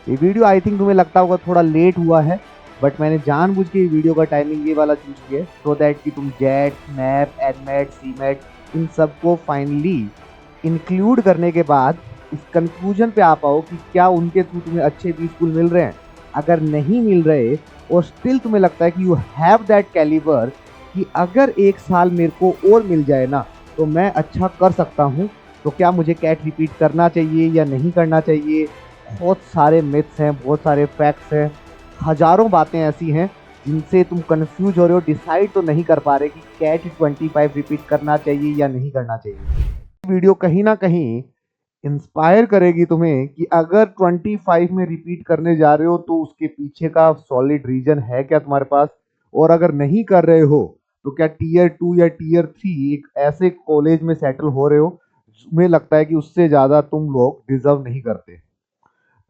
ये video I think तुम्हें लगता होगा थोड़ा लेट हुआ है, बट मैंने जानबूझ के ये वीडियो का टाइमिंग ये वाला चूज किया है सो दैट कि तुम जेट, मैप, एडमेट, सीमेट इन सबको फाइनली इंक्लूड करने के बाद इस कंक्लूजन पे आ पाओ कि क्या उनके थ्रू तुम्हें अच्छे भी स्कूल मिल रहे हैं। अगर नहीं मिल रहे और स्टिल तुम्हें लगता है कि यू हैव दैट कैलिबर कि अगर एक साल मेरे को और मिल जाए ना तो मैं अच्छा कर सकता हूँ, तो क्या मुझे कैट रिपीट करना चाहिए या नहीं करना चाहिए। बहुत सारे मिथ्स हैं, बहुत सारे फैक्ट्स हैं, हजारों बातें ऐसी हैं जिनसे तुम कंफ्यूज हो रहे हो, डिसाइड तो नहीं कर पा रहे कि कैट 25 रिपीट करना चाहिए या नहीं करना चाहिए। वीडियो कहीं ना कहीं इंस्पायर करेगी तुम्हें कि अगर 25 में रिपीट करने जा रहे हो तो उसके पीछे का सॉलिड रीजन है क्या तुम्हारे पास, और अगर नहीं कर रहे हो तो क्या टीयर 2 या टीयर 3 एक ऐसे कॉलेज में सेटल हो रहे हो तुम्हें लगता है कि उससे ज्यादा तुम लोग डिजर्व नहीं करते।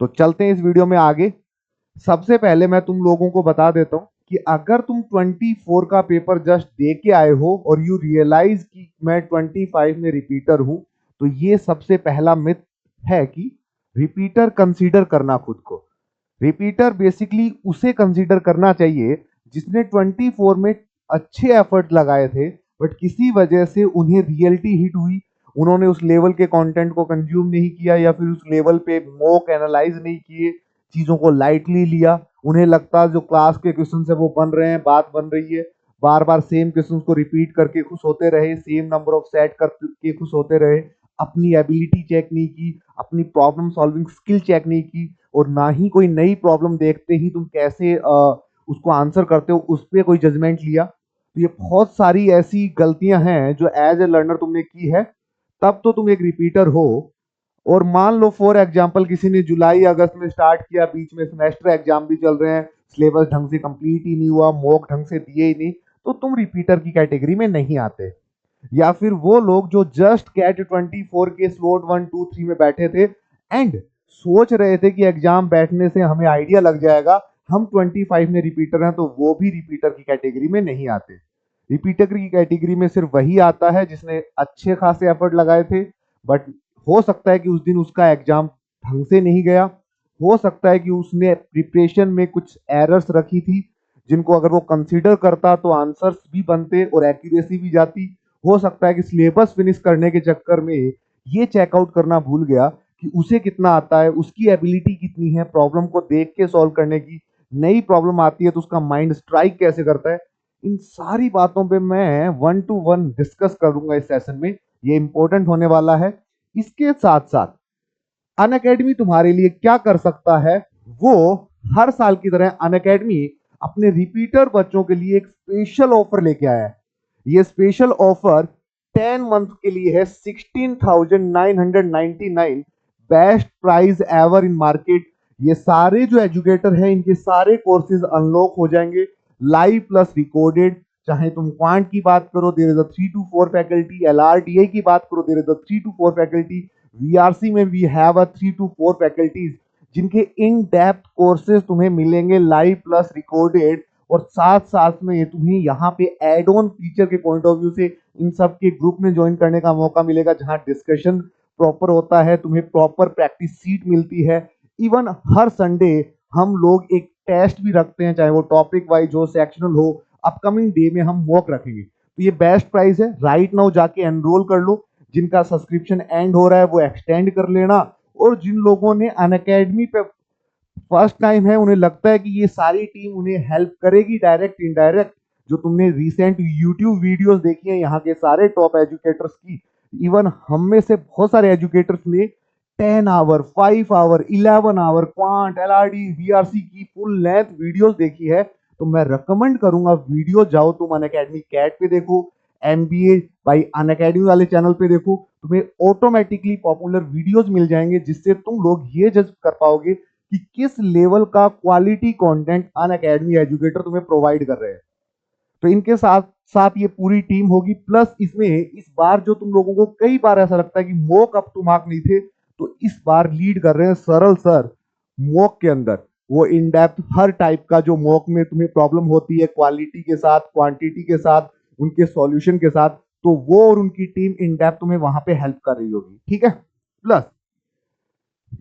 तो चलते हैं इस वीडियो में आगे। सबसे पहले मैं तुम लोगों को बता देता हूं कि अगर तुम 24 का पेपर जस्ट दे के आए हो और यू रियलाइज कि मैं 25 में रिपीटर हूं, तो ये सबसे पहला मिथ है कि रिपीटर कंसीडर करना खुद को। रिपीटर बेसिकली उसे कंसीडर करना चाहिए जिसने 24 में अच्छे एफर्ट लगाए थे, बट किसी वजह से उन्हें रियलिटी हिट हुई, उन्होंने उस लेवल के कंटेंट को कंज्यूम नहीं किया या फिर उस लेवल पे मॉक एनालाइज नहीं किए, चीजों को लाइटली लिया। उन्हें लगता जो क्लास के क्वेश्चन है वो बन रहे हैं, बात बन रही है, बार बार सेम क्वेश्चन को रिपीट करके खुश होते रहे, सेम नंबर ऑफ सेट करके खुश होते रहे, अपनी एबिलिटी चेक नहीं की, अपनी प्रॉब्लम सॉल्विंग स्किल चेक नहीं की, और ना ही कोई नई प्रॉब्लम देखते ही तुम कैसे उसको आंसर करते हो उस पर कोई जजमेंट लिया। तो ये बहुत सारी ऐसी गलतियां हैं जो एज ए लर्नर तुमने की है, तब तो तुम एक रिपीटर हो। और मान लो फॉर एग्जाम्पल किसी ने जुलाई अगस्त में स्टार्ट किया, बीच में सेमेस्टर एग्जाम भी चल रहे हैं, सिलेबस ढंग से कंप्लीट ही नहीं हुआ, मॉक ढंग से दिए ही नहीं, तो तुम रिपीटर की कैटेगरी में नहीं आते। या फिर वो लोग जो जस्ट कैट 24 के स्लॉट 1 2 3 में बैठे थे एंड सोच रहे थे कि एग्जाम बैठने से हमें आइडिया लग जाएगा हम 25 में रिपीटर हैं, तो वो भी रिपीटर की कैटेगरी में नहीं आते। रिपीटर की कैटेगरी में सिर्फ वही आता है जिसने अच्छे खासे एफर्ट लगाए थे, बट हो सकता है कि उस दिन उसका एग्जाम ढंग से नहीं गया, हो सकता है कि उसने प्रिपरेशन में कुछ एरर्स रखी थी जिनको अगर वो कंसीडर करता तो आंसर्स भी बनते और एक्यूरेसी भी जाती। हो सकता है कि सिलेबस फिनिश करने के चक्कर में ये चेकआउट करना भूल गया कि उसे कितना आता है, उसकी एबिलिटी कितनी है प्रॉब्लम को देख के सॉल्व करने की। नई प्रॉब्लम आती है तो उसका माइंड स्ट्राइक कैसे करता है। इन सारी बातों पे मैं 1 to 1 डिस्कस करूंगा इस सेशन में, ये इंपॉर्टेंट होने वाला है। इसके साथ साथ अनअकैडमी तुम्हारे लिए क्या कर सकता है, वो हर साल की तरह अनअकैडमी अपने रिपीटर बच्चों के लिए एक स्पेशल ऑफर लेके आया है। ये स्पेशल ऑफर 10 मंथ के लिए है, 16,999, best price ever in market. ये सारे जो एजुकेटर हैं इनके सारे कोर्सेज अनलॉक हो जाएंगे, लाइव प्लस रिकॉर्डेड। चाहे तुम क्वांट की बात करो, there is a 3 to 4 faculty, LRDI की बात करो, there is a 3 to 4 faculty, VRC में we have a 3 to 4 faculties जिनके इन डेप्थ कोर्सेज तुम्हें मिलेंगे लाइव प्लस रिकॉर्डेड। और साथ साथ में ये तुम्हें यहाँ पे एड ऑन फीचर के पॉइंट ऑफ व्यू से इन सब के ग्रुप में ज्वाइन करने का मौका मिलेगा जहाँ डिस्कशन प्रॉपर होता है, तुम्हें प्रॉपर प्रैक्टिस सीट मिलती है। इवन हर संडे हम लोग एक टेस्ट भी रखते हैं, चाहे वो टॉपिक वाइज हो, सेक्शनल हो। अपकमिंग डे में हम मॉक रखेंगे, तो ये बेस्ट प्राइस है, राइट नाउ जाके एनरोल कर लो। जिनका सब्सक्रिप्शन एंड हो रहा है वो एक्सटेंड कर लेना, और जिन लोगों ने अनअकैडमी पे फर्स्ट टाइम है, उन्हें लगता है कि ये सारी टीम उन्हें हेल्प करेगी डायरेक्ट इनडायरेक्ट, जो तुमने रिसेंट यूट्यूब वीडियोस देखी हैं यहाँ के सारे टॉप एजुकेटर्स की, इवन हम में से बहुत सारे एजुकेटर्स ने 10 hour 5 hour 11 hour quant LRD VRC की फुल लेंथ वीडियोस देखी है। तो मैं रिकमेंड करूंगा वीडियो जाओ तुम अनअकैडमी कैट पे देखो, MBA बाई अनअकैडमी वाले चैनल पे देखो, तुम्हें ऑटोमेटिकली पॉपुलर वीडियोस मिल जाएंगे जिससे तुम लोग ये जज कर पाओगे कि किस लेवल का क्वालिटी कंटेंट अनअकैडमी एजुकेटर तुम्हें प्रोवाइड कर रहे हैं। तो इनके साथ साथ ये पूरी टीम होगी, प्लस इसमें इस बार जो तुम लोगों को कई बार ऐसा लगता है कि मॉक अप टू मार्क नहीं थे, तो इस बार लीड कर रहे हैं सरल सर। मॉक के अंदर वो इन डेप्थ हर टाइप का जो मॉक में तुम्हें प्रॉब्लम होती है, क्वालिटी के साथ क्वांटिटी के साथ उनके सॉल्यूशन के साथ, तो वो और उनकी टीम इन डेप्थ तुम्हें वहां पे हेल्प कर रही होगी, ठीक है। प्लस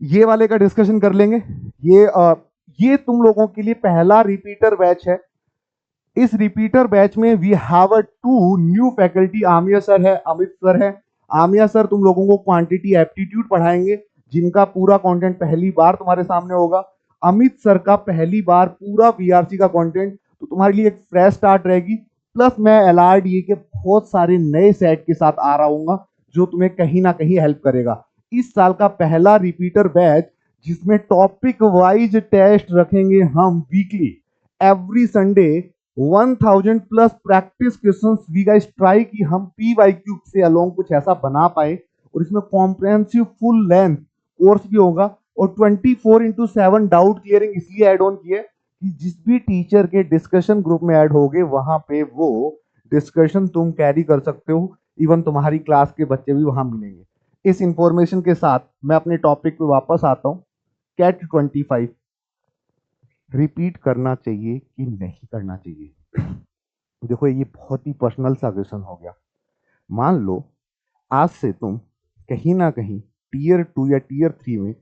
ये वाले का डिस्कशन कर लेंगे। ये तुम लोगों के लिए पहला रिपीटर बैच है। इस रिपीटर बैच में we have a two new faculty, Amiya sir है, अमित सर है। आमिया सर तुम लोगों को क्वांटिटी एप्टीट्यूड पढ़ाएंगे, जिनका पूरा कंटेंट पहली बार तुम्हारे सामने होगा। अमित सर का पहली बार पूरा वीआरसी का कंटेंट, तो तुम्हारे लिए एक फ्रेश स्टार्ट रहेगी। प्लस मैं एलआरडीए के बहुत सारे नए सेट के साथ आ रहा हूँ, जो तुम्हें कहीं ना कहीं हेल्प करेगा। इस साल का पहला रिपीटर बैच, जिसमें टॉपिक वाइज टेस्ट रखेंगे हम weekly, every Sunday 1000 plus practice questions. We guys try कि हम PYQ से अलोंग कुछ ऐसा बना पाए, और इसमें कॉम्प्रहेंसिव फुल लेंथ कोर्स भी होगा। और 24/7 डाउट क्लियरिंग इसलिए ऐड ऑन किए कि जिस भी टीचर के डिस्कशन ग्रुप में ऐड होगे, वहां पे वो डिस्कशन तुम कैरी कर सकते हो। इवन तुम्हारी क्लास के बच्चे भी वहां मिलेंगे। इस इंफॉर्मेशन के साथ मैं अपने टॉपिक पे वापस आता हूँ। कैट 25 रिपीट करना चाहिए कि नहीं करना चाहिए? देखो, ये बहुत ही पर्सनल सा क्वेश्चन हो गया। मान लो आज से तुम कहीं ना कहीं Tier 2 या Tier 3 में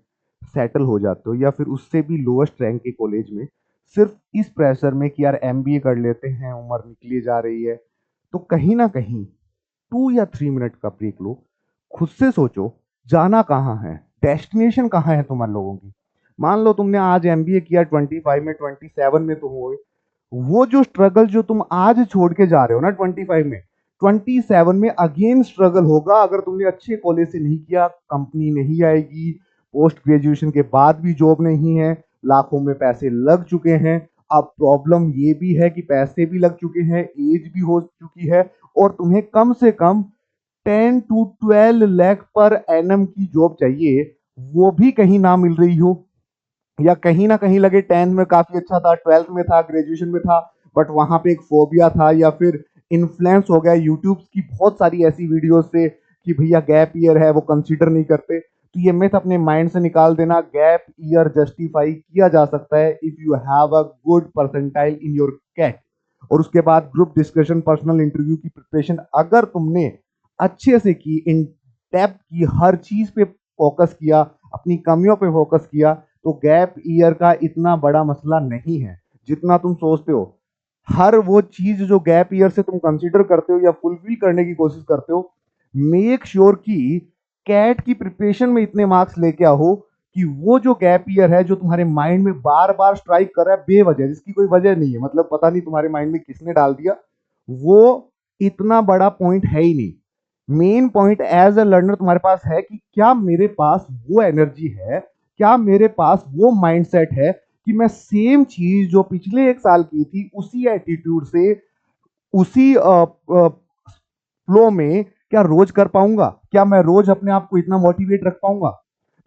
सेटल हो जाते हो, या फिर उससे भी लोएस्ट रैंक के कॉलेज में, सिर्फ इस प्रेशर में कि यार MBA कर लेते हैं, उम्र निकली जा रही है। तो कहीं ना कहीं 2 या 3 मिनट का ब्रेक लो, खुद से सोचो जाना कहाँ है, डेस्टिनेशन कहाँ है तुम लोगों की। मान लो तुमने आज MBA किया 25 में, 27 में तुम हो, वो जो स्ट्रगल जो तुम आज छोड़ के जा रहे हो ना 25 में, 27 में अगेन स्ट्रगल होगा। अगर तुमने अच्छे कॉलेज से नहीं किया, कंपनी नहीं आएगी, पोस्ट ग्रेजुएशन के बाद भी जॉब नहीं है, लाखों में पैसे लग चुके हैं। अब प्रॉब्लम ये भी है कि पैसे भी लग चुके हैं, एज भी हो चुकी है, और तुम्हें कम से कम 10 to 12 लाख पर एनम की जॉब चाहिए, वो भी कहीं ना मिल रही हो। या कहीं ना कहीं लगे 10th में काफी अच्छा था, 12th में था, ग्रेजुएशन में था, बट वहां पे एक फोबिया था, या फिर इन्फ्लुएंस हो गया यूट्यूब की बहुत सारी ऐसी वीडियो से कि भैया गैप ईयर है, वो कंसीडर नहीं करते। तो ये मिथ अपने माइंड से निकाल देना। गैप ईयर जस्टिफाई किया जा सकता है if you have a good percentile in your CAT. और उसके बाद ग्रुप डिस्कशन, पर्सनल इंटरव्यू की प्रिपरेशन अगर तुमने अच्छे से की, इन डेप्थ की, हर चीज पे फोकस किया, अपनी कमियों पे फोकस किया, तो गैप ईयर का इतना बड़ा मसला नहीं है जितना तुम सोचते हो। हर वो चीज जो गैप ईयर से तुम कंसीडर करते हो या फुलफिल करने की कोशिश करते हो, मेक श्योर कि कैट की प्रिपरेशन में इतने मार्क्स लेके आओ कि वो जो गैप ईयर है, जो तुम्हारे माइंड में बार बार स्ट्राइक कर रहा है बेवजह, जिसकी कोई वजह नहीं है, मतलब पता नहीं तुम्हारे माइंड में किसने डाल दिया, वो इतना बड़ा पॉइंट है ही नहीं। Main point as a learner तुम्हारे पास है कि क्या मेरे पास वो एनर्जी है, क्या मेरे पास वो माइंडसेट है कि मैं सेम चीज जो पिछले 1 साल की थी, उसी एटीट्यूड से, उसी फ्लो में क्या रोज कर पाऊंगा? क्या मैं रोज अपने आप को इतना मोटिवेट रख पाऊंगा?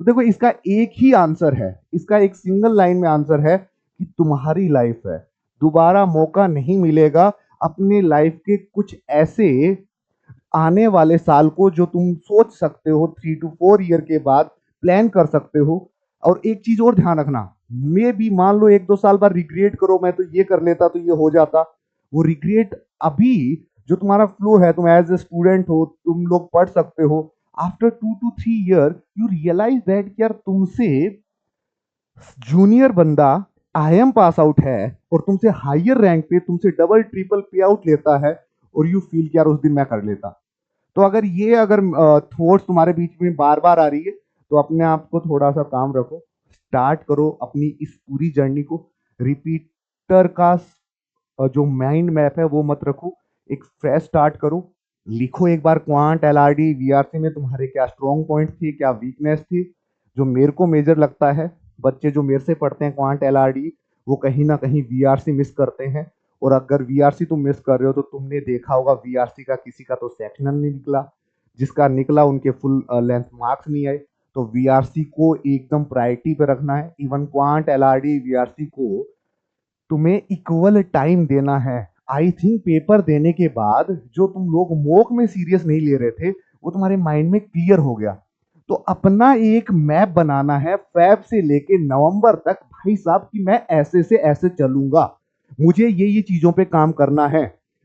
तो देखो, इसका एक ही आंसर है, इसका एक सिंगल लाइन में आंसर है कि तुम्हारी लाइफ है, दोबारा मौका नहीं मिलेगा अपने लाइफ के कुछ ऐसे आने वाले साल को जो तुम सोच सकते हो 3 to 4 ईयर के बाद प्लान कर सकते हो। और एक चीज और ध्यान रखना, मे भी मान लो 1-2 साल बाद रिग्रेट करो, मैं तो ये कर लेता तो ये हो जाता। वो रिग्रेट अभी जो तुम्हारा फ्लो है, तुम एज ए स्टूडेंट हो, तुम लोग पढ़ सकते हो। After 2 to 3 year you realise that यार तुमसे जूनियर बंदा IIM पास आउट है, और तुमसे हायर रैंक पे, तुमसे डबल ट्रिपल पे आउट लेता है, और यू फील कि यार उस दिन मैं कर लेता। तो अगर थॉट्स तुम्हारे बीच में बार बार आ रही है, तो अपने आप को थोड़ा सा काम रखो, स्टार्ट करो अपनी इस पूरी जर्नी को। रिपीटर का जो माइंड मैप है वो मत रखो, एक फ्रेश स्टार्ट करो। लिखो एक बार क्वांट, LRD, VRC में तुम्हारे क्या स्ट्रॉन्ग पॉइंट थी, क्या वीकनेस थी। जो मेरे को मेजर लगता है, बच्चे जो मेरे से पढ़ते हैं क्वांट, LRD, वो कहीं ना कहीं VRC मिस करते हैं। और अगर VRC तुम मिस कर रहे हो, तो तुमने देखा होगा VRC का किसी का तो सेक्शनल नहीं निकला, जिसका निकला उनके फुल लेंथ मार्क्स नहीं आए। तो VRC को एकदम प्रायोरिटी पे रखना है। इवन क्वांट, LRD, VRC को तुम्हें इक्वल टाइम देना है। आई थिंक पेपर देने के बाद जो तुम लोग मॉक में सीरियस नहीं ले रहे थे, वो तुम्हारे माइंड में क्लियर हो गया। तो अपना एक मैप बनाना है फेब से लेके नवंबर तक, भाई साहब, कि मैं ऐसे से ऐसे चलूंगा, मुझे ये चीजों पे काम करना है।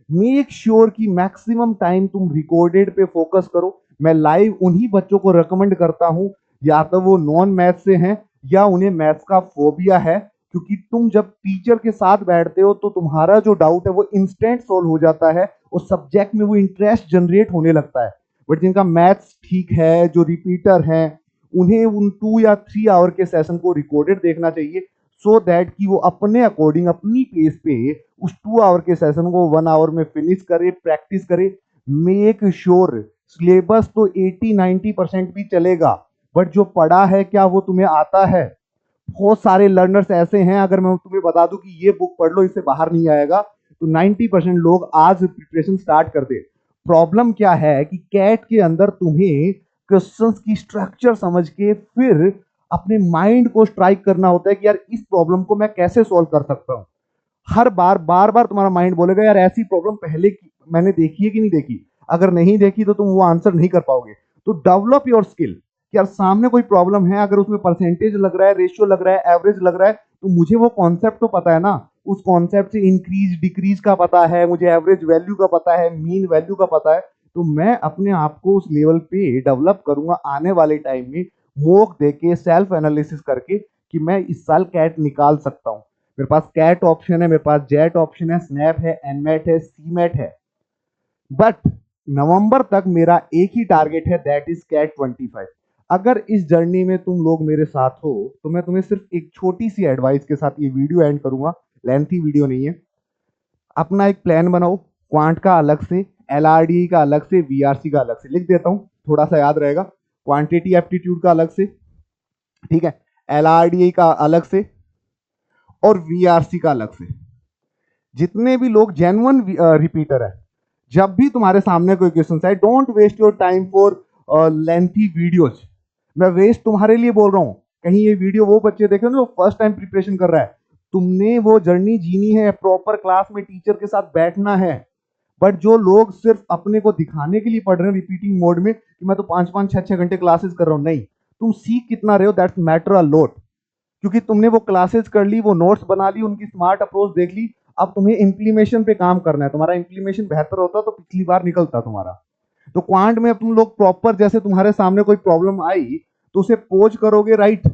मेक श्योर कि मैक्सिमम टाइम तुम रिकॉर्डेड पे फोकस करो। मैं लाइव उन्हीं बच्चों को रिकमेंड करता हूं या तो वो नॉन मैथ से हैं या उन्हें मैथ्स का फोबिया है, क्योंकि तुम जब टीचर के साथ बैठते हो तो तुम्हारा जो डाउट है वो इंस्टेंट सॉल्व हो जाता है और सब्जेक्ट में वो इंटरेस्ट जनरेट होने लगता है। बट जिनका मैथ्स ठीक है, जो रिपीटर हैं, उन्हें उन 2 या 3 आवर के सेशन को रिकॉर्डेड देखना चाहिए, सो दैट कि वो अपने अकॉर्डिंग अपनी पेस पे उस 2 आवर के सेशन को 1 आवर में फिनिश करे, प्रैक्टिस करे। मेक श्योर सिलेबस तो 80-90% भी चलेगा, बट जो पढ़ा है क्या वो तुम्हें आता है? बहुत सारे लर्नर्स ऐसे हैं, अगर मैं तुम्हें बता दूं कि ये बुक पढ़ लो इससे बाहर नहीं आएगा, तो 90% लोग आज प्रिपरेशन स्टार्ट कर दे। प्रॉब्लम क्या है कि कैट के अंदर तुम्हें क्वेश्चंस की स्ट्रक्चर समझ के फिर अपने माइंड को स्ट्राइक करना होता है कि यार इस प्रॉब्लम को मैं कैसे सॉल्व कर सकता हूँ। हर बार बार बार तुम्हारा माइंड बोलेगा यार ऐसी प्रॉब्लम पहले की मैंने देखी है कि नहीं देखी। अगर नहीं देखी तो तुम वो आंसर नहीं कर पाओगे। तो डेवलप योर स्किल कि यार सामने कोई प्रॉब्लम है, अगर उसमें परसेंटेज लग रहा है, रेशियो लग रहा है, एवरेज लग रहा है, तो मुझे वो कॉन्सेप्ट तो पता है ना, उस कॉन्सेप्ट से इंक्रीज डिक्रीज का पता है, मुझे एवरेज वैल्यू का पता है, मीन वैल्यू का पता है, तो मैं अपने आप को उस लेवल पे डेवलप करूंगा आने वाले टाइम में, मॉक देके सेल्फ एनालिसिस करके कि मैं इस साल कैट निकाल सकता हूँ। मेरे पास कैट ऑप्शन है, मेरे पास जेट ऑप्शन है, स्नैप है, एनमेट है, सीमेट है। बट नवंबर तक मेरा एक ही टारगेट है, दैट इज कैट 25। अगर इस जर्नी में तुम लोग मेरे साथ हो तो मैं तुम्हें सिर्फ एक छोटी सी एडवाइस के साथ ये वीडियो एंड करूंगा, लेंथी वीडियो नहीं है। अपना एक प्लान बनाओ, क्वांट का अलग से, एलआरडी का अलग से, वीआरसी का अलग से। लिख देता हूं, थोड़ा सा याद रहेगा। क्वांटिटी एप्टीट्यूड का अलग से, ठीक है, एलआरडी का अलग से और वीआरसी का अलग से। जितने भी लोग जेन्युइन रिपीटर है, जब भी तुम्हारे सामने कोई क्वेश्चन आए, don't waste your time for lengthy videos. मैं वेस्ट तुम्हारे लिए बोल रहा हूँ, कहीं ये वीडियो वो बच्चे देखे ना जो फर्स्ट टाइम प्रिपरेशन कर रहा है, तुमने वो जर्नी जीनी है, प्रॉपर क्लास में टीचर के साथ बैठना है। बट जो लोग सिर्फ अपने को दिखाने के लिए पढ़ रहे हैं रिपीटिंग मोड में कि मैं तो 5-5 6-6 घंटे क्लासेस कर रहा हूँ, नहीं, तुम सीख कितना रहे हो दैट्स मैटर अ लॉट। क्योंकि तुमने वो क्लासेस कर ली, वो नोट्स बना ली, उनकी स्मार्ट अप्रोच देख ली, अब तुम्हें इंप्लीमेशन पे काम करना है। तुम्हारा इंप्लीमेशन बेहतर होता तो पिछली बार निकलता तुम्हारा। तो क्वांट में तुम लोग प्रॉपर, जैसे तुम्हारे सामने कोई प्रॉब्लम आई तो उसे पोज करोगे, राइट?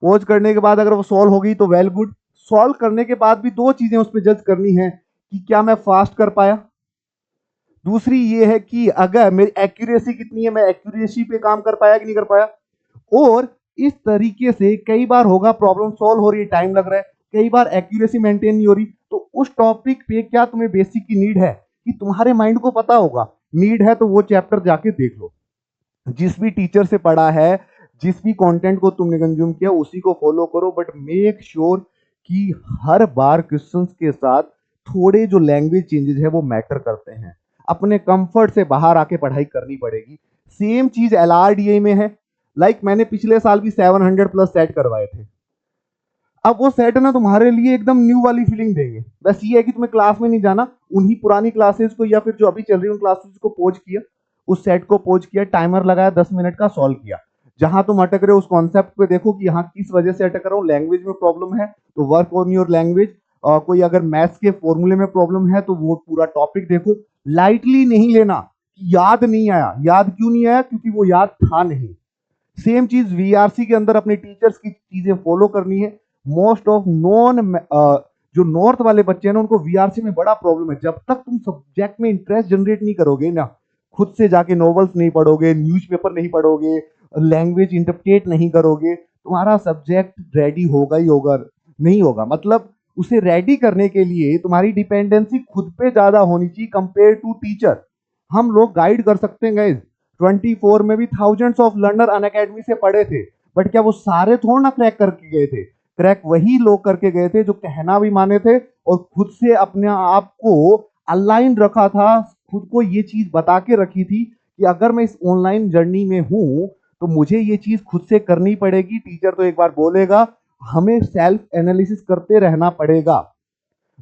पोज करने के बाद अगर वो सॉल्व होगी तो वेल गुड। सॉल्व करने के बाद भी दो चीजें उस पर जज करनी है कि क्या मैं फास्ट कर पाया, दूसरी ये है कि अगर मेरी एक्यूरेसी कितनी है, मैं एक्यूरेसी पे काम कर पाया कि नहीं कर पाया। और इस तरीके से कई बार होगा प्रॉब्लम सॉल्व हो रही है, टाइम लग रहा है, कई बार एक्यूरेसी मेंटेन नहीं हो रही, तो उस टॉपिक पे क्या तुम्हें बेसिक की नीड है कि तुम्हारे माइंड को पता होगा। नीड है तो वो चैप्टर जाके देख लो, जिस भी टीचर से पढ़ा है, जिस भी कंटेंट को तुमने कंज्यूम किया उसी को फॉलो करो। बट मेक श्योर कि हर बार क्वेश्चंस के साथ थोड़े जो लैंग्वेज चेंजेस है वो मैटर करते हैं। अपने कंफर्ट से बाहर आके पढ़ाई करनी पड़ेगी। सेम चीज एलआरडीए में है। मैंने पिछले साल भी 700+ सेट करवाए थे। अब वो सेट ना तुम्हारे लिए एकदम न्यू वाली फीलिंग देंगे। बस ये है कि तुम्हें क्लास में नहीं जाना, उन्हीं पुरानी क्लासेस को या फिर जो अभी चल रही है उन क्लासेस को पोज किया, उस सेट को पोज किया, टाइमर लगाया, 10 मिनट का सॉल्व किया। जहां तुम अटक रहे हो उस कॉन्सेप्ट पे देखो कि यहाँ किस वजह से अटक रहा हूँ। लैंग्वेज में प्रॉब्लम है तो वर्क ऑन योर लैंग्वेज। कोई अगर मैथ्स के फॉर्मूले में प्रॉब्लम है तो वो पूरा टॉपिक देखो। लाइटली नहीं लेना कि याद नहीं आया। याद क्यों नहीं आया? क्योंकि वो याद था नहीं। सेम चीज वीआरसी के अंदर अपने टीचर्स की चीजें फॉलो करनी है। मोस्ट ऑफ नॉन जो नॉर्थ वाले बच्चे हैं ना, उनको वीआरसी में बड़ा प्रॉब्लम है। जब तक तुम सब्जेक्ट में इंटरेस्ट जनरेट नहीं करोगे ना, खुद से जाके नॉवेल्स नहीं पढ़ोगे, न्यूज़पेपर नहीं पढ़ोगे, लैंग्वेज इंटरप्रेट नहीं करोगे, तुम्हारा सब्जेक्ट रेडी होगा ही होगा नहीं होगा। मतलब उसे रेडी करने के लिए तुम्हारी डिपेंडेंसी खुद पे ज्यादा होनी चाहिए कंपेयर टू टीचर। हम लोग गाइड कर सकते हैं गाइज, 24 में भी थाउजेंड्स ऑफ लर्नर अनअकैडमी से पढ़े थे, बट क्या वो सारे थोड़ा ना क्रैक करके गए थे? क्रैक वही लोग करके गए थे जो कहना भी माने थे और खुद से अपने आप को अलाइन रखा था, खुद को ये चीज बता के रखी थी कि अगर मैं इस ऑनलाइन जर्नी में हूं तो मुझे ये चीज खुद से करनी पड़ेगी। टीचर तो एक बार बोलेगा, हमें सेल्फ एनालिसिस करते रहना पड़ेगा।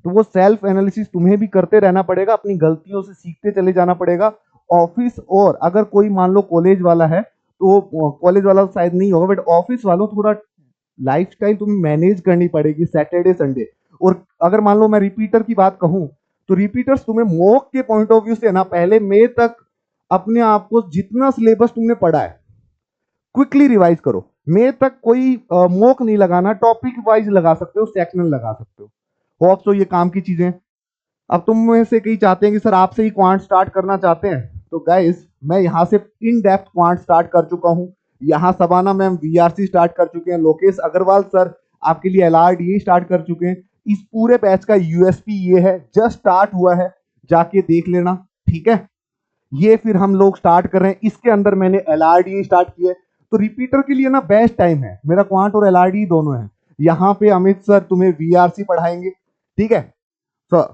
तो वो सेल्फ एनालिसिस तुम्हें भी करते रहना पड़ेगा, अपनी गलतियों से सीखते चले जाना पड़ेगा। ऑफिस, और अगर कोई मान लो कॉलेज वाला है तो कॉलेज वाला तो शायद नहीं होगा, बट ऑफिस वालों थोड़ा लाइफस्टाइल तुम्हें मैनेज करनी पड़ेगी सैटरडे संडे। और अगर मान लो मैं रिपीटर की बात कहूं तो रिपीटर्स तुम्हें मॉक के पॉइंट ऑफ व्यू से ना, पहले मई तक अपने आप को जितना सिलेबस तुमने पढ़ा है क्विकली रिवाइज करो। मे तक कोई मोक नहीं लगाना, टॉपिक वाइज लगा सकते हो, सेक्शनल लगा सकते हो। होप सो ये काम की चीजें। अब तुम में से कई चाहते हैं कि सर आपसे ही क्वांट स्टार्ट करना चाहते हैं, तो गाइस मैं यहाँ से इन डेप्थ क्वांट स्टार्ट कर चुका हूँ। यहाँ सबाना मैम वीआरसी स्टार्ट कर चुके हैं, लोकेश अग्रवाल सर आपके लिए एलआरडीए स्टार्ट कर चुके हैं। इस पूरे बैच का यूएसपी ये है, जस्ट स्टार्ट हुआ है, जाके देख लेना, ठीक है। ये फिर हम लोग स्टार्ट कर रहे हैं, इसके अंदर मैंने एलआरडीए स्टार्ट किया है। तो रिपीटर के लिए ना बेस्ट टाइम है, मेरा क्वांट और एलआरडी दोनों है। यहाँ पे अमित सर तुम्हें वीआरसी पढ़ाएंगे, ठीक है। तो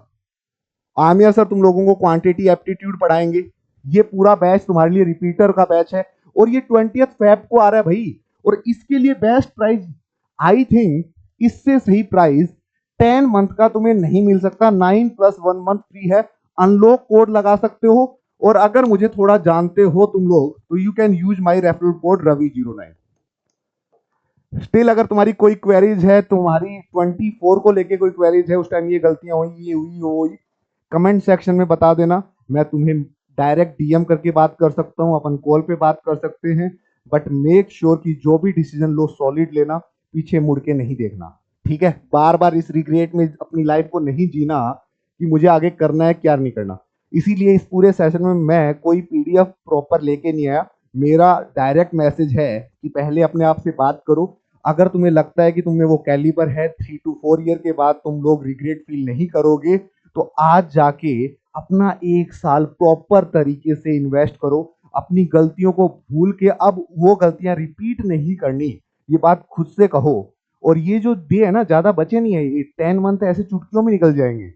आमिर सर तुम लोगों को क्वांटिटी एप्टीट्यूड पढ़ाएंगे। ये पूरा बैच तुम्हारे लिए रिपीटर का बैच है, और ये 20th फेब को आ रहा है भाई। और इसके लिए बेस्ट प्राइस, आई थिंक इससे सही प्राइस 10 मंथ का तुम्हें नहीं मिल सकता। 9+1 मंथ फ्री है, अनलॉक कोड लगा सकते हो। और अगर मुझे थोड़ा जानते हो तुम लोग, तो you can use my referral code रवि09। स्टिल अगर तुम्हारी कोई क्वेरीज है, तुम्हारी 24 को लेके कोई क्वेरीज है, उस टाइम ये गलतियां हुई, ये हुई, वो हुई, कमेंट सेक्शन में बता देना। मैं तुम्हें डायरेक्ट डीएम करके बात कर सकता हूँ, अपन कॉल पे बात कर सकते हैं। बट मेक श्योर कि जो भी डिसीजन लो सॉलिड लेना, पीछे मुड़ के नहीं देखना, ठीक है। बार बार इस रिग्रेट में अपनी लाइफ को नहीं जीना कि मुझे आगे करना है क्या नहीं करना। इसीलिए इस पूरे सेशन में मैं कोई पीडीएफ प्रॉपर लेके नहीं आया। मेरा डायरेक्ट मैसेज है कि पहले अपने आप से बात करो। अगर तुम्हें लगता है कि तुम्हें वो कैलिबर है, 3 to 4 ईयर के बाद तुम लोग रिग्रेट फील नहीं करोगे, तो आज जाके अपना 1 साल प्रॉपर तरीके से इन्वेस्ट करो। अपनी गलतियों को भूल के अब वो गलतियां रिपीट नहीं करनी, ये बात खुद से कहो। और ये जो डे है ना, ज्यादा बचे नहीं है, ये 10 मंथ ऐसे चुटकियों में निकल जाएंगे।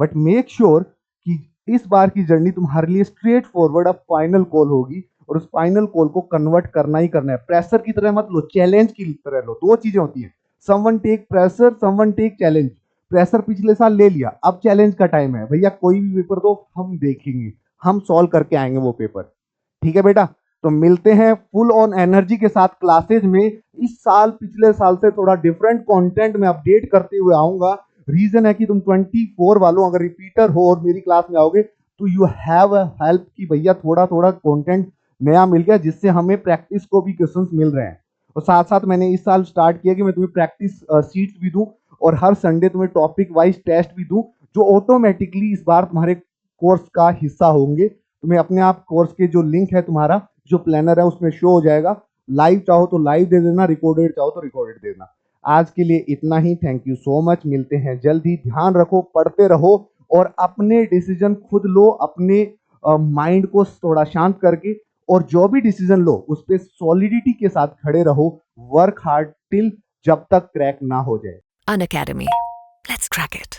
बट मेक श्योर कि इस बार की जर्नी तुम्हारे लिए स्ट्रेट फॉरवर्ड अब फाइनल कॉल होगी, और उस फाइनल कॉल को कन्वर्ट करना ही करना है। प्रेशर की तरह मत लो, चैलेंज की तरह लो। दो चीजें होती हैं, someone take pressure, someone take challenge. Pressure पिछले साल ले लिया, अब चैलेंज का टाइम है भैया। कोई भी पेपर दो, हम देखेंगे, हम सॉल्व करके आएंगे वो पेपर, ठीक है बेटा। तो मिलते हैं फुल ऑन एनर्जी के साथ क्लासेज में। इस साल पिछले साल से थोड़ा डिफरेंट कंटेंट में अपडेट करते हुए आऊंगा। रीजन है कि तुम 24 वालों अगर रिपीटर हो और मेरी क्लास में आओगे, तो यू हैव अ हेल्प कि भैया थोड़ा थोड़ा कंटेंट नया मिल गया, जिससे हमें प्रैक्टिस को भी क्वेश्चंस मिल रहे हैं। और साथ साथ मैंने इस साल स्टार्ट किया कि मैं तुम्हें प्रैक्टिस सीट्स भी दूं, और हर संडे तुम्हें टॉपिक वाइज टेस्ट भी दूं, जो ऑटोमेटिकली इस बार तुम्हारे कोर्स का हिस्सा होंगे। तुम्हें अपने आप कोर्स के जो लिंक है, तुम्हारा जो प्लानर है, उसमें शो हो जाएगा। लाइव चाहो तो लाइव दे देना, रिकॉर्डेड चाहो तो रिकॉर्डेड दे देना। आज के लिए इतना ही, थैंक यू सो मच। मिलते हैं जल्द ही। ध्यान रखो, पढ़ते रहो, और अपने डिसीजन खुद लो, अपने माइंड को थोड़ा शांत करके। और जो भी डिसीजन लो उस पर सॉलिडिटी के साथ खड़े रहो। वर्क हार्ड टिल जब तक क्रैक ना हो जाए। An Academy. Let's crack it.